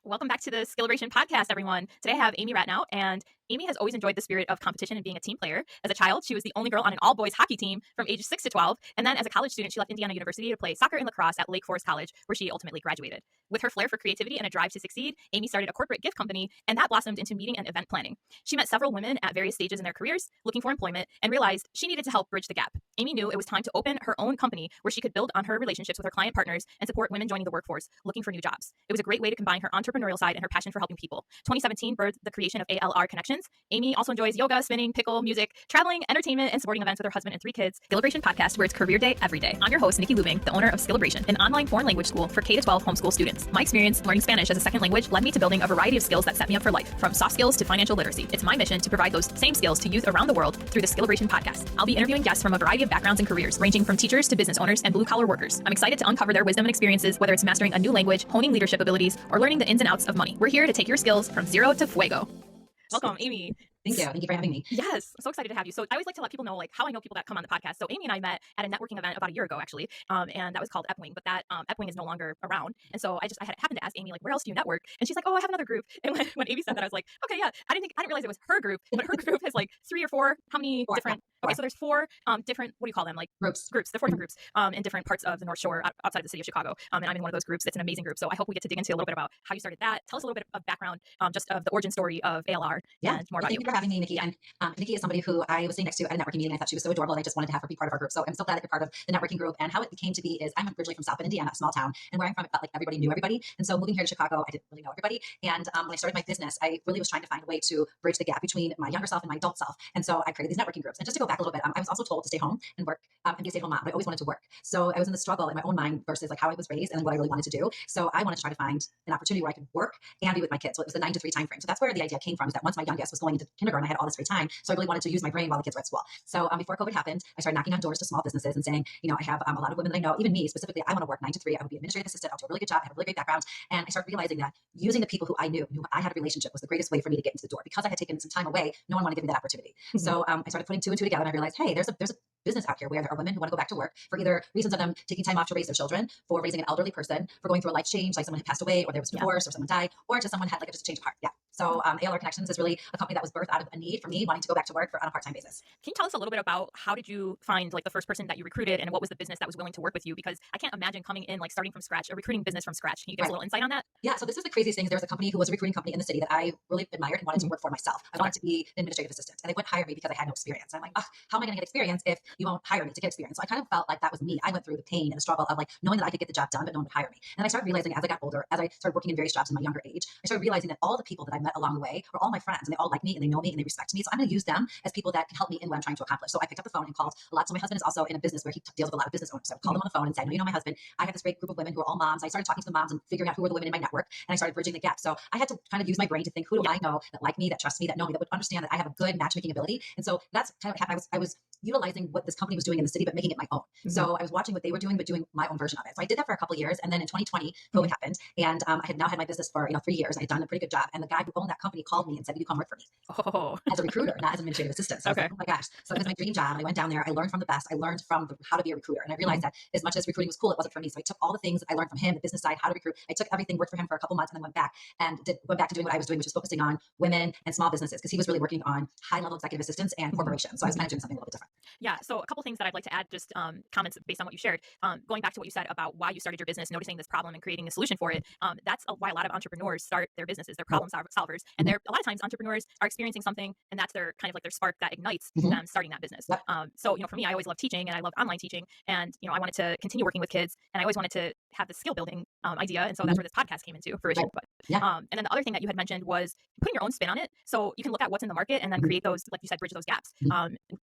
Welcome back to the Skillabration Podcast, everyone. Today I have Amy Ratnow, and Amy has always enjoyed the spirit of competition and being a team player. As a child, she was the only girl on an all-boys hockey team from ages 6 to 12, and then as a college student, she left Indiana University to play soccer and lacrosse at Lake Forest College, where she ultimately graduated. With her flair for creativity and a drive to succeed, Amy started a corporate gift company, and that blossomed into meeting and event planning. She met several women at various stages in their careers, looking for employment, and realized she needed to help bridge the gap. Amy knew it was time to open her own company where she could build on her relationships with her client partners and support women joining the workforce looking for new jobs. It was a great way to combine her entrepreneurial side and her passion for helping people. 2017 birthed the creation of ALR Connections. Amy also enjoys yoga, spinning, pickle, music, traveling, entertainment, and supporting events with her husband and 3 kids. Skillabration Podcast, where it's career day every day. I'm your host, Nikki, the owner of Skillabration, an online foreign language school for K-12 homeschool students. My experience learning Spanish as a second language led me to building a variety of skills that set me up for life, from soft skills to financial literacy. It's my mission to provide those same skills to youth around the world through the Skillabration Podcast. I'll be interviewing guests from a variety of backgrounds and careers, ranging from teachers to business owners and blue-collar workers. I'm excited to uncover their wisdom and experiences, whether it's mastering a new language, honing leadership abilities, or learning the ins and outs of money. We're here to take your skills from zero to fuego. Welcome, Amy. Thank you. Thank you for having me. Yes. I'm so excited to have you. So I always like to let people know how I know people that come on the podcast. So Amy and I met at a networking event about a year ago, actually. And that was called Epwing, but that Epwing is no longer around. And so I happened to ask Amy, where else do you network? And she's like, oh, I have another group. And when Amy said that, I was like, okay, yeah. I didn't realize it was her group, but her group has 3 or 4, how many different, okay, so there's 4 different, what do you call them? Groups. There are 4 different groups in different parts of the North Shore outside of the city of Chicago. And I'm in one of those groups. It's an amazing group. So I hope we get to dig into a little bit about how you started that. Tell us a little bit of background, just of the origin story of ALR and more about you. Thank you for having me, Nikki. And Nikki is somebody who I was sitting next to at a networking meeting. I thought she was so adorable, and I just wanted to have her be part of our group. So I'm so glad that you're part of the networking group. And how it came to be is I'm originally from South Bend, Indiana, a small town, and where I'm from, it felt like everybody knew everybody. And so moving here to Chicago, I didn't really know everybody. And when I started my business, I really was trying to find a way to bridge the gap between my younger self and my adult self. And so I created these networking groups. And just to go back a little bit, I was also told to stay home and work and be a stay-at-home mom, but I always wanted to work. So I was in the struggle in my own mind versus how I was raised and what I really wanted to do. So I wanted to try to find an opportunity where I could work and be with my kids. So it was the 9 to 3 time frame. So that's where the idea came from, is that once my youngest was going into kindergarten, I had all this free time. So I really wanted to use my brain while the kids were at school. So before COVID happened, I started knocking on doors to small businesses and saying, I have a lot of women that I know, even me specifically, I want to work 9 to 3. I would be an administrative assistant. I'll do a really good job. I have a really great background. And I started realizing that using the people who I knew I had a relationship, was the greatest way for me to get into the door. Because I had taken some time away, no one wanted to give me that opportunity. Mm-hmm. So I started putting 2 and 2 together, and I realized, hey, there's a business out here where there are women who want to go back to work for either reasons of them taking time off to raise their children, for raising an elderly person, for going through a life change, like someone had passed away, or there was divorce, or someone died, or just someone had just a change of heart. Yeah. So ALR Connections is really a company that was birthed out of a need for me wanting to go back to work on a part-time basis. Can you tell us a little bit about how did you find the first person that you recruited, and what was the business that was willing to work with you? Because I can't imagine coming in starting from scratch, a recruiting business from scratch. Can you give us a little insight on that? Yeah. So this was the craziest thing. There was a company who was a recruiting company in the city that I really admired and wanted to work for myself. I wanted to be an administrative assistant, and they wouldn't hire me because I had no experience. I'm like, how am I going to get experience if you won't hire me to get experience? So I kind of felt like that was me. I went through the pain and the struggle of knowing that I could get the job done, but no one would hire me. And then I started realizing as I got older, as I started working in various jobs in my younger age, I started realizing that all the people that I met along the way were all my friends, and they all like me, and they know me, and they respect me. So I'm going to use them as people that can help me in what I'm trying to accomplish. So I picked up the phone and called a lot. So my husband is also in a business where he deals with a lot of business owners. So I called him on the phone and said, my husband, I have this great group of women who are all moms. I started talking to the moms and figuring out who were the women in my network, and I started bridging the gap. So I had to kind of use my brain to think, who do I know that like me, that trust me, that know me, that would understand that I have a good matchmaking ability. And so that's kind of what happened. I was utilizing what this company was doing in the city, but making it my own. Mm-hmm. So I was watching what they were doing, but doing my own version of it. So I did that for a couple of years. And then in 2020, COVID happened. And I had now had my business for 3 years. I had done a pretty good job. And the guy who owned that company called me and said, will you come work for me? As a recruiter, not as an administrative assistant. So I was like, oh my gosh. So it was my dream job. And I went down there. I learned from the best. I learned from how to be a recruiter. And I realized that as much as recruiting was cool, it wasn't for me. So I took all the things I learned from him, the business side, how to recruit. I took everything, worked for him for a couple months, and then went back to doing what I was doing, which was focusing on women and small businesses, because he was really working on high-level executive assistants and corporations. So I was kind of doing something a little bit different. Yeah. So a couple things that I'd like to add, just comments based on what you shared. Going back to what you said about why you started your business, noticing this problem and creating a solution for it. That's why a lot of entrepreneurs start their businesses. They're problem solvers, and a lot of times entrepreneurs are experiencing something, and that's their kind of their spark that ignites them starting that business. Yep. So for me, I always loved teaching, and I loved online teaching, and I wanted to continue working with kids, and I always wanted to have the skill building idea, and so that's where this podcast came into fruition. Right. But and then the other thing that you had mentioned was putting your own spin on it, so you can look at what's in the market and then create those, like you said, bridge those gaps.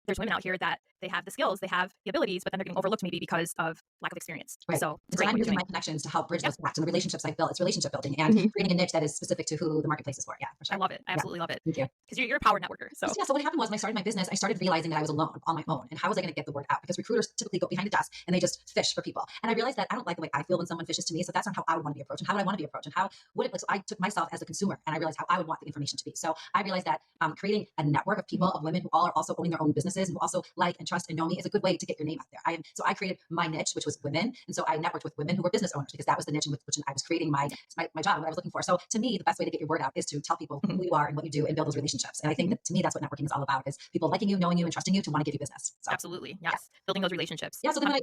There's women out here that they have the skills, they have the abilities, but then they're getting overlooked maybe because of lack of experience. Right. So I'm using my connections to help bridge those gaps, and the relationships I've built. It's relationship building and creating a niche that is specific to who the marketplace is for. Yeah, for sure. I love it. I absolutely love it. Thank you. Because you're a power networker. So so what happened was when I started my business, I started realizing that I was alone on my own, and how was I going to get the word out? Because recruiters typically go behind the desk and they just fish for people. And I realized that I don't like the way I feel when someone fishes to me. So that's not how I would want to be approached. And how would I want to be approached? And how would it? So I took myself as a consumer, and I realized how I would want the information to be. So I realized that creating a network of people, of women who all are also owning their own businesses, and who also also like and trust and know me is a good way to get your name out there. So I created my niche, which was women. And so I networked with women who were business owners because that was the niche in which I was creating my job and what I was looking for. So to me, the best way to get your word out is to tell people who you are and what you do and build those relationships. And I think that to me, that's what networking is all about, is people liking you, knowing you, and trusting you to want to give you business. So, Absolutely. Yes. Building those relationships. Yeah. So then when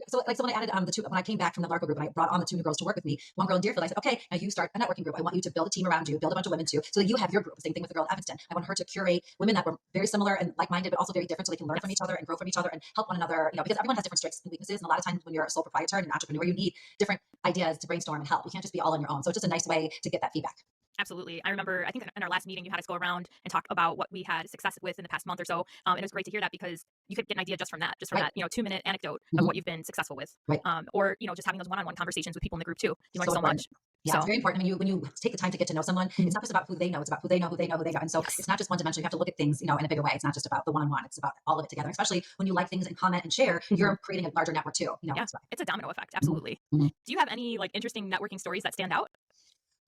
I added when I came back from the LARCO group and I brought on the 2 new girls to work with me, one girl in Deerfield, I said, okay, now you start a networking group. I want you to build a team around you, build a bunch of women too, so that you have your group. Same thing with the girl at Evanston. I want her to curate women that were very similar and like-minded, but also very different, so they can learn from each other and grow from each other and help one another, because everyone has different strengths and weaknesses. And a lot of times when you're a sole proprietor and an entrepreneur, you need different ideas to brainstorm and help. You can't just be all on your own. So it's just a nice way to get that feedback. Absolutely. I remember, I think in our last meeting, you had us go around and talk about what we had success with in the past month or so. And it was great to hear that, because you could get an idea just from that, that, 2-minute anecdote of what you've been successful with. Right. Or, just having those one-on-one conversations with people in the group too. You learn so important. much. Yeah, it's very important. When you take the time to get to know someone, it's not just about who they know, it's about who they know, who they know, who they know. And so it's not just one dimension. You have to look at things, in a bigger way. It's not just about the one-on-one. It's about all of it together. Especially when you like things and comment and share, you're creating a larger network too. Yeah, it's a domino effect. Absolutely. Do you have any interesting networking stories that stand out?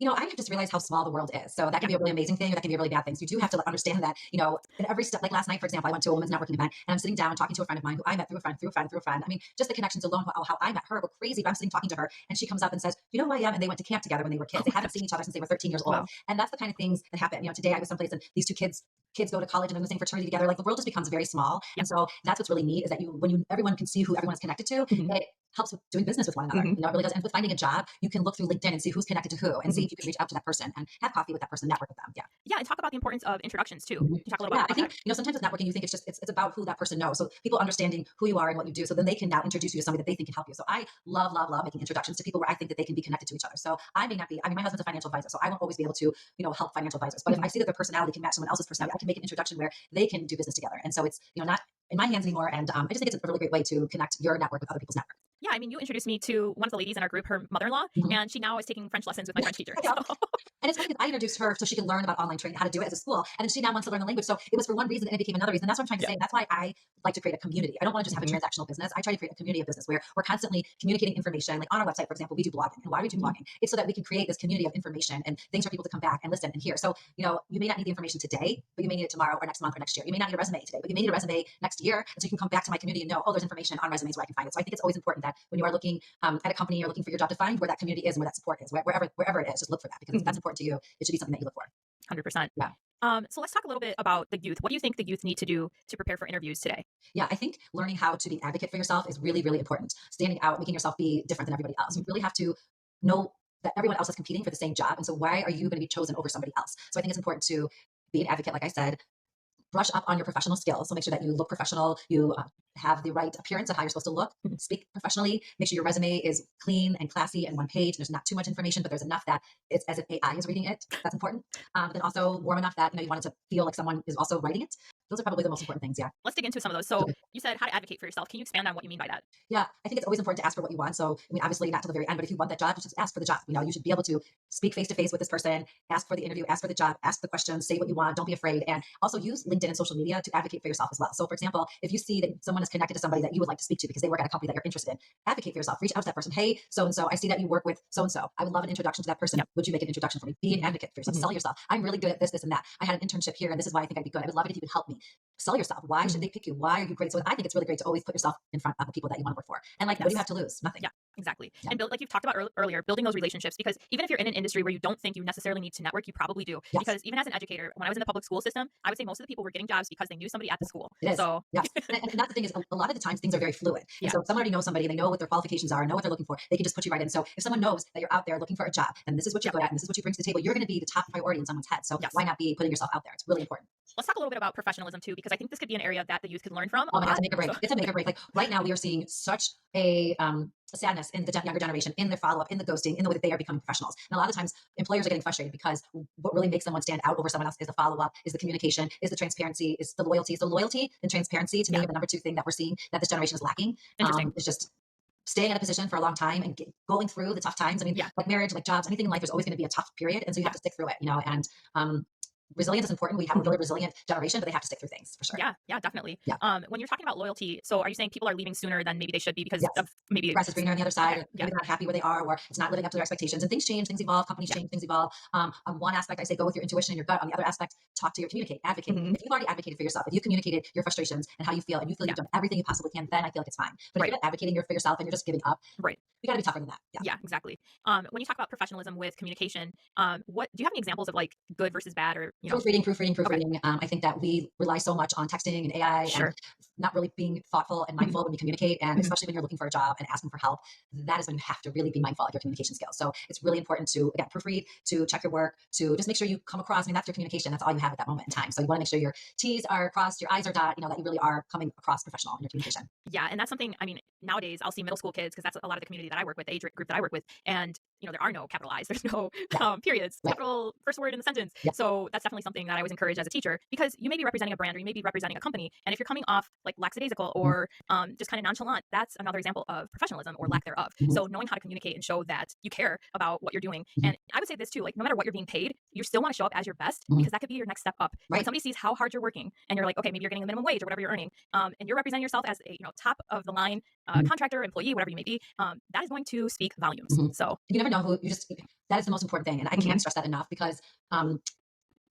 I have just realized how small the world is. So that can be a really amazing thing, or that can be a really bad thing. So you do have to understand that, in every step. Like last night, for example, I went to a women's networking event and I'm sitting down talking to a friend of mine who I met through a friend, through a friend, through a friend. I mean, just the connections alone, how I met her were crazy. But I'm sitting talking to her and she comes up and says, you know who I am? And they went to camp together when they were kids. They haven't seen each other since they were 13 years old. Wow. And that's the kind of things that happen. Today I was someplace and these 2 kids go to college and they're in the same fraternity together. Like the world just becomes very small. And so that's what's really neat, is that everyone can see who everyone is connected to. It helps with doing business with one another. It really does. And with finding a job, you can look through LinkedIn and see who's connected to who and see if you can reach out to that person and have coffee with that person, network with them. Yeah. Yeah. And talk about the importance of introductions too. Can you talk a little bit about I think, sometimes with networking, you think it's about who that person knows. So people understanding who you are and what you do. So then they can now introduce you to somebody that they think can help you. So I love making introductions to people where I think that they can be connected to each other. So I may not be, my husband's a financial advisor, so I won't always be able to, help financial advisors. But if I see that their personality can match someone else's personality, I can make an introduction where they can do business together. And so it's, not in my hands anymore. And I just think it's a really great way to connect your network with other people's network. Yeah, I mean, you introduced me to one of the ladies in our group, her mother-in-law, and she now is taking French lessons with my French teacher. And it's funny because I introduced her so she could learn about online training, how to do it as a school. And then she now wants to learn the language. So it was for one reason and it became another reason. That's what I'm trying to say. That's why I like to create a community. I don't want to just have a transactional business. I try to create a community of business where we're constantly communicating information. Like on our website, for example, we do blogging. And why do we do blogging? It's so that we can create this community of information and things for people to come back and listen and hear. So, you may not need the information today, but you may need it tomorrow or next month or next year. You may not need a resume today, but you may need a resume next year. And so you can come back to my community and know, there's information on resumes where I can find it. So I think it's always important that when you are looking at a company, you're looking for your job, to find where that community is and where that support is, wherever it is, just look for that, because if that's important to you, it should be something that you look for. 100%. Yeah. So let's talk a little bit about the youth. What do you think the youth need to do to prepare for interviews today? Yeah, I think learning how to be an advocate for yourself is really, really important. Standing out, making yourself be different than everybody else. You really have to know that everyone else is competing for the same job. And so why are you going to be chosen over somebody else? So I think it's important to be an advocate, like I said. Brush up on your professional skills. So make sure that you look professional, you have the right appearance of how you're supposed to look, speak professionally, make sure your resume is clean and classy and one page. There's not too much information, but there's enough that it's as if AI is reading it. That's important. But then also warm enough that, you want it to feel like someone is also writing it. Those are probably the most important things. Yeah. Let's dig into some of those. So you said how to advocate for yourself. Can you expand on what you mean by that? Yeah, I think it's always important to ask for what you want. So, obviously not till the very end, but if you want that job, just ask for the job. You should be able to speak face to face with this person, ask for the interview, ask for the job, ask the questions, say what you want. Don't be afraid. And also use LinkedIn and social media to advocate for yourself as well. So for example, if you see that someone is connected to somebody that you would like to speak to because they work at a company that you're interested in, advocate for yourself. Reach out to that person. Hey, so-and-so, I see that you work with so-and-so. I would love an introduction to that person. Yep. Would you make an introduction for me? Be an advocate for yourself. Sell yourself. I'm really good at this, and that. I had an internship here and this is why I think I'd be good. I would love it if you could help me. Sell yourself. Why should they pick you? Why are you great? So I think it's really great to always put yourself in front of the people that you want to work for. And what do you have to lose? Nothing. Yeah, exactly. Yeah. And build, like you've talked about earlier, building those relationships, because even if you're in an industry where you don't think you necessarily need to network, you probably do. Yes. Because even as an educator, when I was in the public school system, I would say most of the people were getting jobs because they knew somebody at the school. It is. So yes. And that's the thing, is a lot of the times things are very fluid. And so if someone already knows somebody and they know what their qualifications are, know what they're looking for, they can just put you right in. So if someone knows that you're out there looking for a job and this is what you're good at and this is what you bring to the table, you're going to be the top priority in someone's head. So why not be putting yourself out there? It's really important. Let's talk a little bit about professionalism too, because I think this could be an area that the youth could learn from. Oh my God, it's a make or break. It's a make or break. Like right now we are seeing such a sadness in the younger generation, in their follow-up, in the ghosting, in the way that they are becoming professionals. And a lot of times employers are getting frustrated because what really makes someone stand out over someone else is the follow-up, is the communication, is the transparency, is the loyalty. So loyalty and transparency to me are the number two thing that we're seeing that this generation is lacking. It's just staying in a position for a long time and going through the tough times. I mean, like marriage, like jobs, anything in life, there's always going to be a tough period. And so you have to stick through it, and resilience is important. We have a really resilient generation, but they have to stick through things for sure. Yeah, definitely. Yeah. When you're talking about loyalty, so are you saying people are leaving sooner than maybe they should be because Yes. of maybe Grass is greener on the other side, Okay, or yeah. maybe they're not happy where they are, or it's not living up to their expectations. And things change, things evolve, companies change, things evolve. On one aspect, I say go with your intuition and your gut. On the other aspect, talk to your communicate, advocate. Mhm. If you've already advocated for yourself, if you've communicated your frustrations and how you feel, and you feel Yeah. you've done everything you possibly can, then I feel like it's fine. But if Right. you're not advocating for yourself and you're just giving up, Right. we got to be tougher than that. Yeah. Yeah, exactly. When you talk about professionalism with communication, what do you have any examples of like good versus bad, or Proofreading. Okay. I think that we rely so much on texting and AI and Sure. not really being thoughtful and mindful when we communicate. And Mhm. especially when you're looking for a job and asking for help, that is when you have to really be mindful of your communication skills. So it's really important to, again, proofread, to check your work, to just make sure you come across. I mean, that's your communication. That's all you have at that moment in time. So you want to make sure your T's are crossed, your I's are dotted, that you really are coming across professional in your communication. Yeah, and that's something, I mean, nowadays I'll see middle school kids because that's a lot of the community that I work with, the age group that I work with, and there are no capital I's, there's no periods, Right. capital first word in the sentence. Yeah. So that's definitely something that I always encourage as a teacher, because you may be representing a brand or you may be representing a company, and if you're coming off like lackadaisical or just kind of nonchalant, that's another example of professionalism or lack thereof. Mhm. So knowing how to communicate and show that you care about what you're doing, Mhm. and I would say this too, like no matter what you're being paid, you still want to show up as your best, Mhm. because that could be your next step up. When Right. somebody sees how hard you're working, and you're like, okay, maybe you're getting the minimum wage or whatever you're earning, and you're representing yourself as a top of the line Mhm. contractor, employee, whatever you may be, that is going to speak volumes. Mhm. So You never know who you just, that is the most important thing. And I Mhm. can't stress that enough because,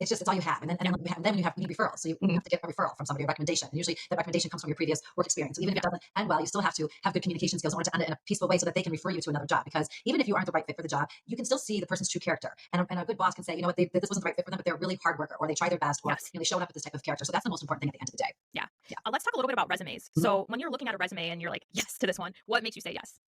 it's all you have. And then, Yeah. then when you need referrals. So you Mhm. have to get a referral from somebody, a recommendation. And usually that recommendation comes from your previous work experience. So even if it doesn't end well, you still have to have good communication skills in order to end it in a peaceful way so that they can refer you to another job. Because even if you aren't the right fit for the job, you can still see the person's true character. And a good boss can say, you know what, this wasn't the right fit for them, but they're a really hard worker, or they try their best, or Yes. they showed up with this type of character. So that's the most important thing at the end of the day. Yeah. Yeah. Let's talk a little bit about resumes. Mhm. So when you're looking at a resume and you're like, yes to this one, what makes you say yes?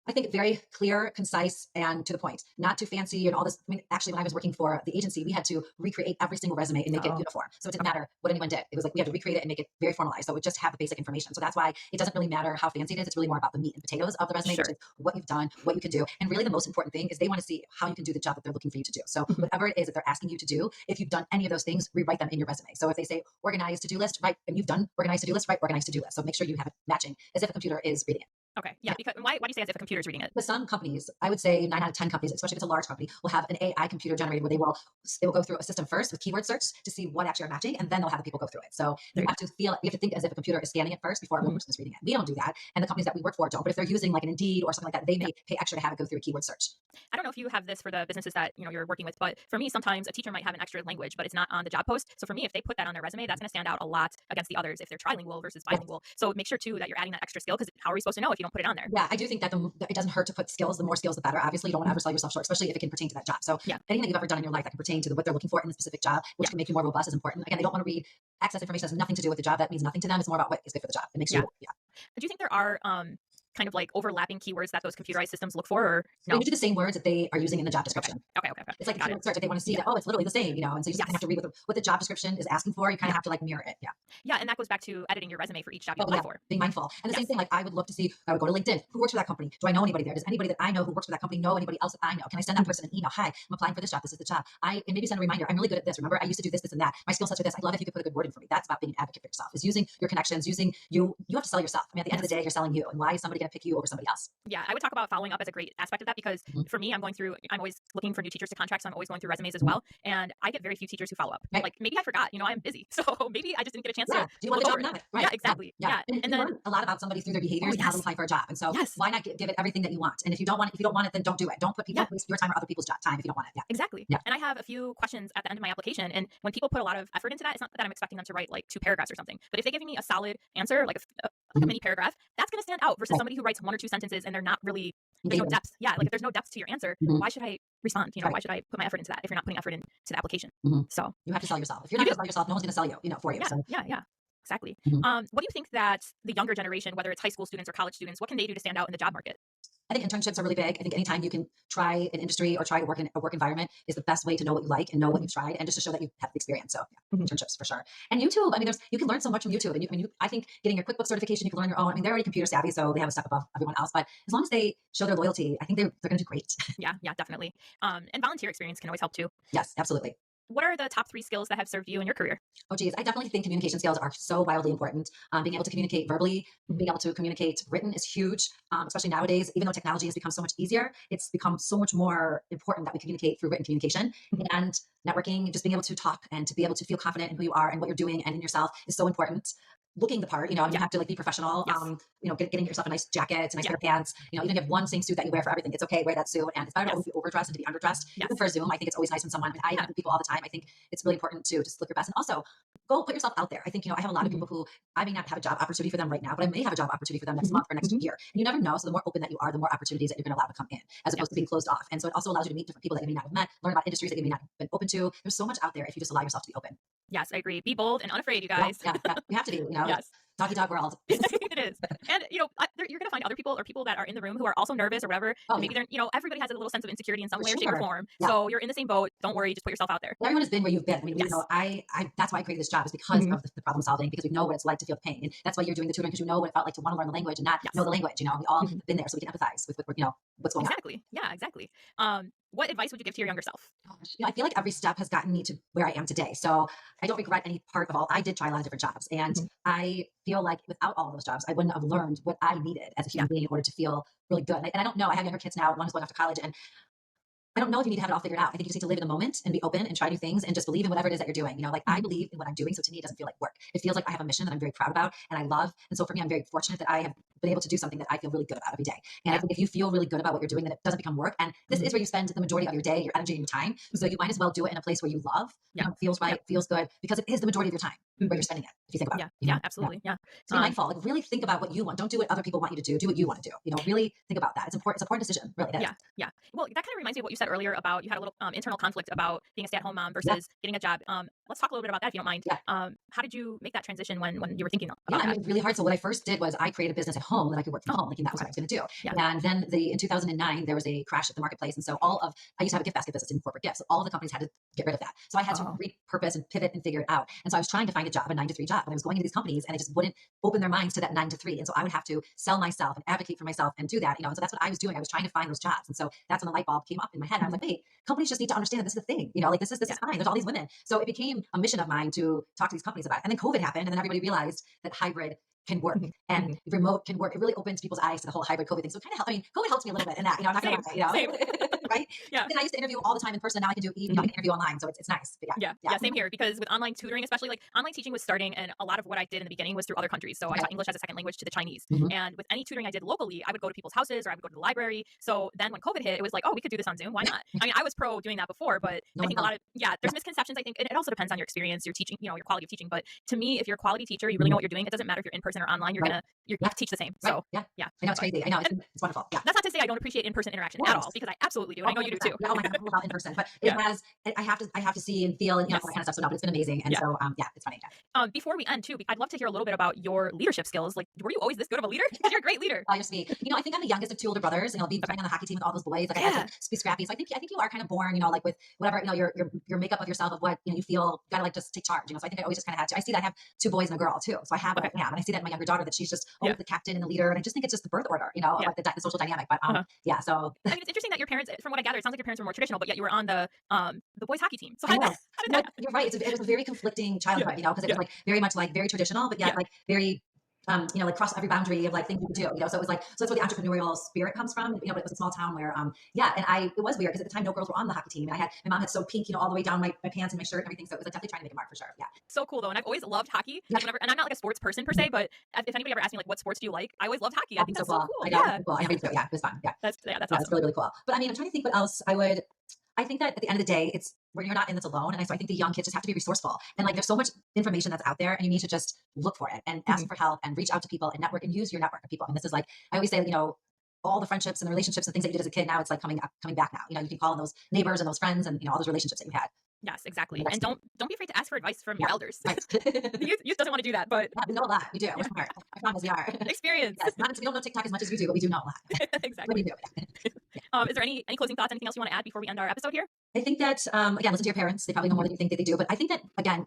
I think very clear, concise, and to the point. Not too fancy and all this. I mean, actually, when I was working for the agency, we had to recreate every single resume and make it Oh. uniform. So it didn't matter what anyone did. It was like we had to recreate it and make it very formalized. So it would just have the basic information. So that's why it doesn't really matter how fancy it is. It's really more about the meat and potatoes of the resume, Sure. which is what you've done, what you can do. And really the most important thing is they want to see how you can do the job that they're looking for you to do. So Mhm. whatever it is that they're asking you to do, if you've done any of those things, rewrite them in your resume. So if they say organized to-do list, right, and you've done organized to-do list, right, organized to-do list. So make sure you have it matching as if a computer is reading it. Okay. Yeah. Because why do you say as if a computer is reading it? But some companies, I would say 9 out of 10 companies, especially if it's a large company, will have an AI computer generated where they will go through a system first with keyword search to see what actually are matching, and then they'll have the people go through it. So There you you have to think as if a computer is scanning it first before a real Mhm. person is reading it. We don't do that, and the companies that we work for don't. But if they're using like an Indeed or something like that, they Yeah. may pay extra to have it go through a keyword search. I don't know if you have this for the businesses that you're working with, but for me, sometimes a teacher might have an extra language, but it's not on the job post. So for me, if they put that on their resume, that's going to stand out a lot against the others if they're trilingual versus bilingual. So make sure too that you're adding that extra skill, because how are we supposed to know if you don't put it on there? Yeah, I do think that it doesn't hurt to put skills. The more skills, the better. Obviously, you don't want to ever sell yourself short, especially if it can pertain to that job. So Yeah. anything that you've ever done in your life that can pertain to what they're looking for in the specific job, which Yeah. can make you more robust, is important. Again, they don't want to read access information that has nothing to do with the job. That means nothing to them. It's more about what is good for the job. It makes Yeah. you. Do you think there are kind of like overlapping keywords that those computerized systems look for, or no? You do the same words that they are using in the job description. Okay. It's like a Got keyword it. search. If they want to see Yeah. that, oh, it's literally the same, and so you just Yes. have to read what the job description is asking for. You kind of Yeah. have to like mirror it. Yeah. Yeah, and that goes back to editing your resume for each job you Oh, apply yeah. for. Being mindful. And the same Yes. thing, like I would love to see, I would go to LinkedIn. Who works for that company? Do I know anybody there? Does anybody that I know who works for that company know anybody else that I know? Can I send that Mhm. person an email? Hi, I'm applying for this job. This is the job. And maybe send a reminder. I'm really good at this. Remember, I used to do this, this, and that. My skill sets are this. I'd love if you could put a good word in for me. That's about being an advocate for yourself. Is using your connections, using you. You have to sell yourself. I mean, at the end of the day, you're selling you. And why is somebody going to pick you over somebody else? Yeah, I would talk about following up as a great aspect of that, because Mhm. for me, I'm always looking for new teachers to contract. So I'm always going through resumes as well. And I get very few teachers who follow up. Right. Like maybe I forgot, I'm busy. So maybe I just didn't get a chance Yeah. to Do you want look the over job it. now? Right. Yeah, exactly. Yeah. And And you then, learn a lot about somebody through their behaviors and how yes. they apply for a job. And so Yes. why not give it everything that you want? And if you don't want it, then don't do it. Don't Yeah. waste your time or other people's time if you don't want it. Yeah. Exactly. Yeah. And I have a few questions at the end of my application. And when people put a lot of effort into that, it's not that I'm expecting them to write like 2 paragraphs or something. But if they give me a solid answer, like a Mhm. mini paragraph, that's going to stand out versus Right. somebody who writes 1 or 2 sentences and they're not really, there's no Engaging. depth. Yeah. Like if there's no depth to your answer, Mhm. why should I respond? Right. Why should I put my effort into that if you're not putting effort into the application? Mhm. So You have to sell yourself. If you're you not do. going to sell yourself, no one's going to sell you, for you. Yeah. So Yeah. Exactly. Mhm. What do you think that the younger generation, whether it's high school students or college students, what can they do to stand out in the job market? I think internships are really big. I think anytime you can try an industry or try to work in a work environment is the best way to know what you like and know what you've tried, and just to show that you have the experience. So yeah, Mhm. internships for sure. And YouTube, I mean, you can learn so much from YouTube. And I think getting your QuickBooks certification, you can learn your own. I mean, they're already computer savvy, so they have a step above everyone else. But as long as they show their loyalty, I think they're going to do great. Yeah, definitely. And volunteer experience can always help too. Yes, absolutely. what are the top 3 skills that have served you in your career? Oh, geez. I definitely think communication skills are so wildly important. Being able to communicate verbally, being able to communicate written is huge, especially nowadays. Even though technology has become so much easier, it's become so much more important that we communicate through written communication. And networking, just being able to talk and to be able to feel confident in who you are and what you're doing and in yourself is so important. Looking the part, and you have to like be professional. Yes. Getting yourself a nice jacket, a nice pair of pants. Even if you have one same suit that you wear for everything, it's okay. Wear that suit, and it's better to always be overdressed than to be underdressed. Even for Zoom, I think it's always nice when someone. I have people all the time. I think it's really important to just look your best, and also go put yourself out there. I think I have a lot of people who I may not have a job opportunity for them right now, but I may have a job opportunity for them next month or next year. And you never know. So the more open that you are, the more opportunities that you're going to allow to come in, as opposed to being closed off. And so it also allows you to meet different people that you may not have met, learn about industries that you may not have been open to. There's so much out there if you just allow yourself to be open. Yes, I agree. Be bold and unafraid, you guys. Yeah. We have to be. Yes. Doggy dog world. It is. And, you're going to find other people or people that are in the room who are also nervous or whatever. Maybe they're, everybody has a little sense of insecurity in some way or shape or form. Yeah. So you're in the same boat. Don't worry. Just put yourself out there. Everyone has been where you've been. I mean, that's why I created this job, is because of the problem solving, because we know what it's like to feel pain. And that's why you're doing the tutoring, because you know what it felt like to want to learn the language and not know the language. We all have been there, so we can empathize with what's going on. Exactly. Yeah, exactly. What advice would you give to your younger self? Gosh, I feel like every step has gotten me to where I am today. So I don't regret any part of all. I did try a lot of different jobs, and I feel like without all of those jobs, I wouldn't have learned what I needed as a human being in order to feel really good. And I don't know. I have younger kids now. One is going off to college, and I don't know if you need to have it all figured out. I think you just need to live in the moment and be open and try new things and just believe in whatever it is that you're doing. I believe in what I'm doing. So to me, it doesn't feel like work. It feels like I have a mission that I'm very proud about and I love. And so for me, I'm very fortunate that I have been able to do something that I feel really good about every day. And I think if you feel really good about what you're doing, then it doesn't become work. And this is where you spend the majority of your day, your energy, and your time. So you might as well do it in a place where you love. It feels right, feels good, because it is the majority of your time where you're spending it, if you think about it. Yeah, absolutely. Yeah. So be mindful. Really think about what you want. Don't do what other people want you to do. Do what you want to do. Really think about that. It's important. It's an important decision. Really. Yeah. Well, that kind of reminds me of what you said earlier about you had a little internal conflict about being a stay-at-home mom versus getting a job. Let's talk a little bit about that, if you don't mind. How did you make that transition when you were thinking about that? Really hard. So what I first did was I created a business at home that I could work from home. That was what I was going to do. And then in 2009, there was a crash at the marketplace. And so I used to have a gift basket business in corporate gifts. So all of the companies had to get rid of that. So I had to repurpose and pivot and figure it out. And so I was trying to find a 9-to-3 job, but I was going into these companies and they just wouldn't open their minds to that 9-to-3. And so I would have to sell myself and advocate for myself and do that, and so that's what I was doing. I was trying to find those jobs. And so that's when the light bulb came up in my head. I was like, wait, companies just need to understand that this is a thing, this is fine. There's all these women. So it became a mission of mine to talk to these companies about it. And then COVID happened, and then everybody realized that hybrid can work and remote can work. It really opens people's eyes to the whole hybrid COVID thing. So it kind of helped. COVID helps me a little bit in that, I'm not going to lie, right? Yeah. Then I used to interview all the time in person. Now I can do I can interview online. So it's nice. But yeah, same here, because with online tutoring, especially online teaching was starting, and a lot of what I did in the beginning was through other countries. So I taught English as a second language to the Chinese. And with any tutoring I did locally, I would go to people's houses or I would go to the library. So then when COVID hit, it was like, oh, we could do this on Zoom. Why not? I mean, I was pro doing that before, but I think a lot of, there's misconceptions. I think it also depends on your experience, your teaching, your quality of teaching. But to me, if you're a quality teacher, you really know what you're doing. It doesn't matter if you're in person or online, you're going to teach the same. So I know it's crazy. I know it's wonderful. Yeah. That's not to say I don't appreciate in-person interaction at all, because I absolutely do. And I know you do too. Oh my God, I'm all about in person, but it has, I have to see and feel and all that kind of stuff. So no, but it's been amazing. And so, it's funny. Before we end too, I'd love to hear a little bit about your leadership skills. Like, were you always this good of a leader? Because you're a great leader. You're sweet. I think I'm the youngest of 2 older brothers, and I'll be playing on the hockey team with all those boys. Like I had to be scrappy. So I think you are kind of born, like with whatever, your makeup of yourself of what, you feel, you gotta just take charge, So I think I always just kind of had to. I see that I have 2 boys and a girl too. So I have what I am. And I see that in my younger daughter, that she's just always the captain and the leader. And I just think it's just the birth order, like the social dynamic. But so. I mean, it's interesting that your parents, from what I gather, it sounds like your parents were more traditional, but yet you were on the boys hockey team. So how did that? You're right. It was a very conflicting childhood, because it was like very much like very traditional, but yet like very like cross every boundary of like things you could do, so it was like, so that's where the entrepreneurial spirit comes from, but it was a small town where, and it was weird because at the time no girls were on the hockey team, and my mom had so pink, all the way down my pants and my shirt and everything. So it was like definitely trying to make a mark for sure. Yeah. So cool though. And I've always loved hockey. And I'm not like a sports person per se, but if anybody ever asked me like, what sports do you like? I always loved hockey. I think that's so cool. I know. Yeah. Cool. I think so. Yeah. It was fun. Yeah. That's awesome. That's really, really cool. But I mean, I'm trying to think what else I think that at the end of the day, it's when you're not in this alone. And so I think the young kids just have to be resourceful. And like, there's so much information that's out there, and you need to just look for it and ask for help and reach out to people and network and use your network of people. And this is like, I always say, all the friendships and the relationships and things that you did as a kid, now it's like coming back now. You can call on those neighbors and those friends and, all those relationships that you had. Yes, exactly. And don't be afraid to ask for advice from your elders. Right. The youth doesn't want to do that, but we know a lot. We do. We're smart. I promise we are. Experience. Yes, we don't know TikTok as much as we do, but we do know a lot. Exactly. We do. Is there any closing thoughts? Anything else you want to add before we end our episode here? I think that again, listen to your parents. They probably know more than you think that they do. But I think that again,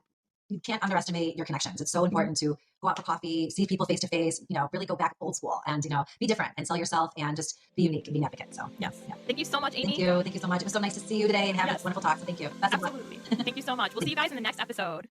you can't underestimate your connections. It's so important to go out for coffee, see people face to face, really go back old school and, be different and sell yourself and just be unique and be an advocate. So Yes. yeah. Thank you so much, Amy. Thank you. Thank you so much. It was so nice to see you today and have Yes. a wonderful talk. So thank you. Best of luck. Absolutely. Thank you so much. We'll see you guys in the next episode.